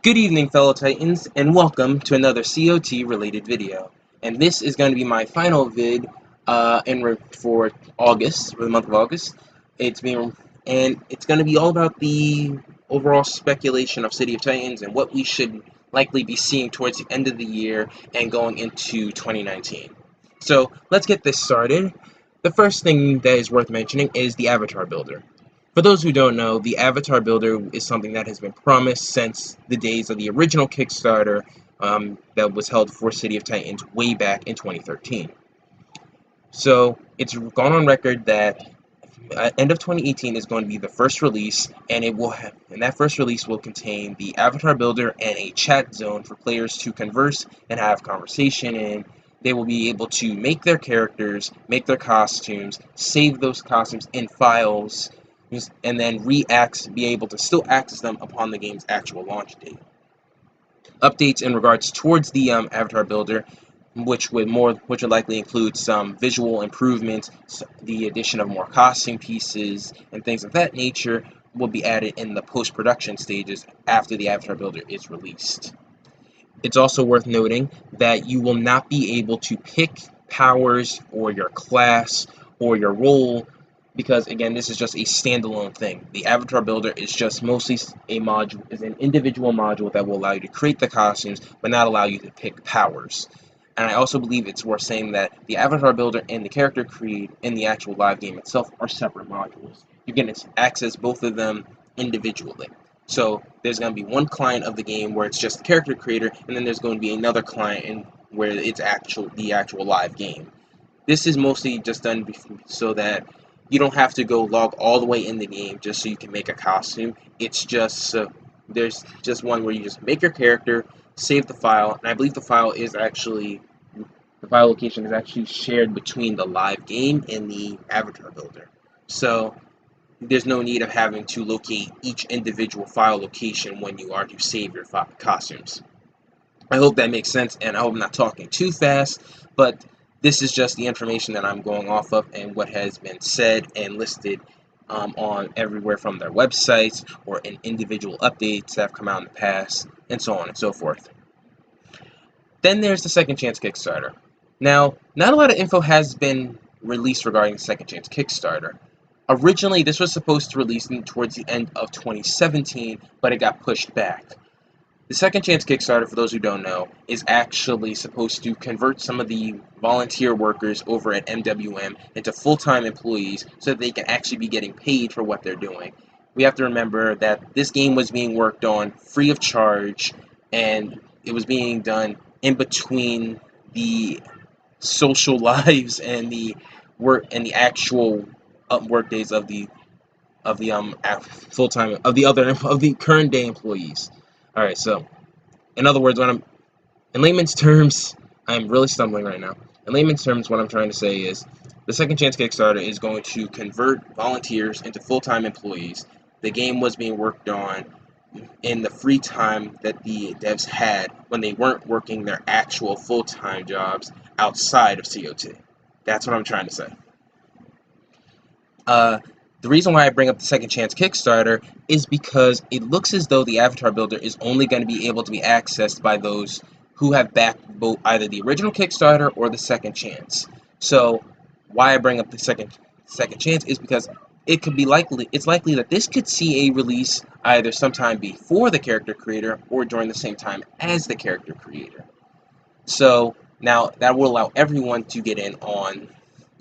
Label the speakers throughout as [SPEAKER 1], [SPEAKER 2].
[SPEAKER 1] Good evening, fellow Titans, and welcome to another COT related video. And this is going to be my final vid for August, for the month of August. It's going to be all about the overall speculation of City of Titans and what we should likely be seeing towards the end of the year and going into 2019. So let's get this started. The first thing that is worth mentioning is the Avatar Builder. For those who don't know, the Avatar Builder is something that has been promised since the days of the original Kickstarter that was held for City of Titans way back in 2013. So it's gone on record that end of 2018 is going to be the first release, and that first release will contain the Avatar Builder and a chat zone for players to converse and have conversation in. They will be able to make their characters, make their costumes, save those costumes in files, and then be able to still access them upon the game's actual launch date. Updates in regards towards the Avatar Builder, which would likely include some visual improvements, the addition of more costume pieces, and things of that nature, will be added in the post-production stages after the Avatar Builder is released. It's also worth noting that you will not be able to pick powers or your class or your role, because again, this is just a standalone thing. The Avatar Builder is just mostly an individual module that will allow you to create the costumes, but not allow you to pick powers. And I also believe it's worth saying that the Avatar Builder and the character creed in the actual live game itself are separate modules. You can access both of them individually. So there's going to be one client of the game where it's just the character creator, and then there's going to be another client where it's the actual live game. This is mostly just done so that you don't have to go log all the way in the game just so you can make a costume. It's just there's just one where you just make your character, save the file, and I believe the file location is actually shared between the live game and the Avatar Builder. So there's no need of having to locate each individual file location when you are to save your costumes. I hope that makes sense, and I hope I'm not talking too fast, but this is just the information that I'm going off of and what has been said and listed on everywhere from their websites or in individual updates that have come out in the past, and so on and so forth. Then there's the Second Chance Kickstarter. Now, not a lot of info has been released regarding the Second Chance Kickstarter. Originally, this was supposed to release towards the end of 2017, but it got pushed back. The Second Chance Kickstarter, for those who don't know, is actually supposed to convert some of the volunteer workers over at MWM into full-time employees so that they can actually be getting paid for what they're doing. We have to remember that this game was being worked on free of charge, and it was being done in between the social lives and the work and the actual work days of the full-time of the current day employees. All right, so in other words, in layman's terms, I'm really stumbling right now. In layman's terms, what I'm trying to say is the Second Chance Kickstarter is going to convert volunteers into full-time employees. The game was being worked on in the free time that the devs had when they weren't working their actual full-time jobs outside of COT. That's what I'm trying to say. The reason why I bring up the Second Chance Kickstarter is because it looks as though the Avatar Builder is only going to be able to be accessed by those who have backed both either the original Kickstarter or the Second Chance. So why I bring up the Second Chance is because it's likely that this could see a release either sometime before the character creator or during the same time as the character creator. So now that will allow everyone to get in on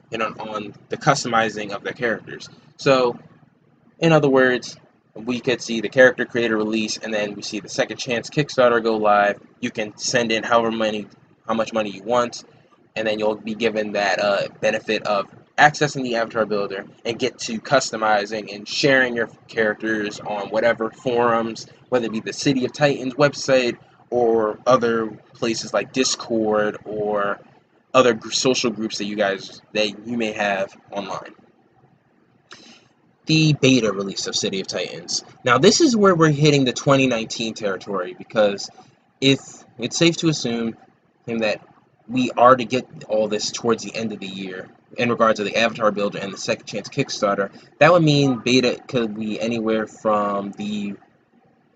[SPEAKER 1] the customizing of their characters. So, in other words, we could see the character creator release, and then we see the Second Chance Kickstarter go live. You can send in how much money you want, and then you'll be given that benefit of accessing the Avatar Builder and get to customizing and sharing your characters on whatever forums, whether it be the City of Titans website or other places like Discord or other social groups that you may have online. The beta release of City of Titans. Now this is where we're hitting the 2019 territory, because if it's safe to assume that we are to get all this towards the end of the year in regards to the Avatar Builder and the Second Chance Kickstarter, that would mean beta could be anywhere from the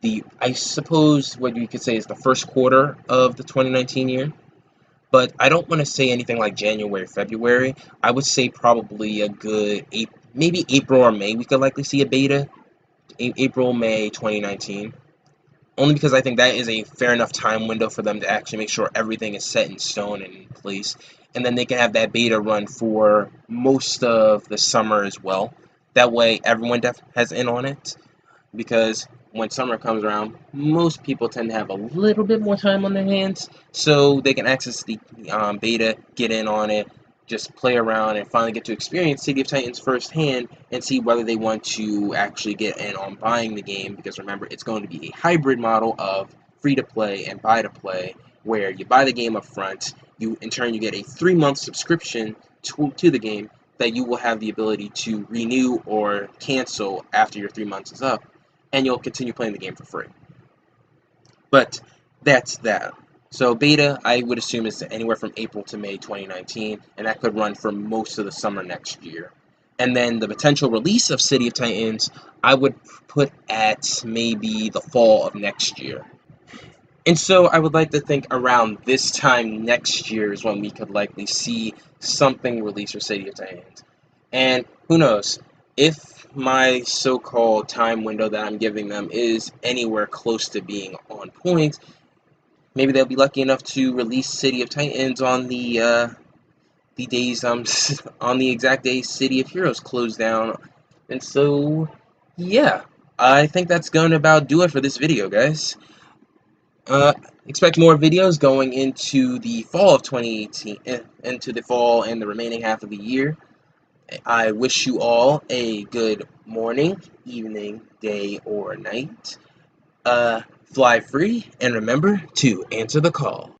[SPEAKER 1] I suppose what you could say is the first quarter of the 2019 year. But I don't want to say anything like January, February. I would say probably a good maybe April or May. We could likely see a beta. April, May 2019. Only because I think that is a fair enough time window for them to actually make sure everything is set in stone and in place. And then they can have that beta run for most of the summer as well. That way everyone has in on it. Because when summer comes around, most people tend to have a little bit more time on their hands, so they can access the beta, get in on it, just play around, and finally get to experience City of Titans firsthand and see whether they want to actually get in on buying the game. Because remember, it's going to be a hybrid model of free to play and buy to play, where you buy the game up front, in turn you get a 3-month subscription to the game that you will have the ability to renew or cancel after your 3 months is up, and you'll continue playing the game for free. But that's that. So beta, I would assume, is anywhere from April to May 2019, and that could run for most of the summer next year. And then the potential release of City of Titans, I would put at maybe the fall of next year. And so I would like to think around this time next year is when we could likely see something released for City of Titans. And who knows, if my so-called time window that I'm giving them is anywhere close to being on point, maybe they'll be lucky enough to release City of Titans on the days on the exact day City of Heroes closed down. And so yeah, I think that's going to about do it for this video, guys. Expect more videos going into the fall of 2018, into the fall and the remaining half of the year. I wish you all a good morning, evening, day, or night. Fly free, and remember to answer the call.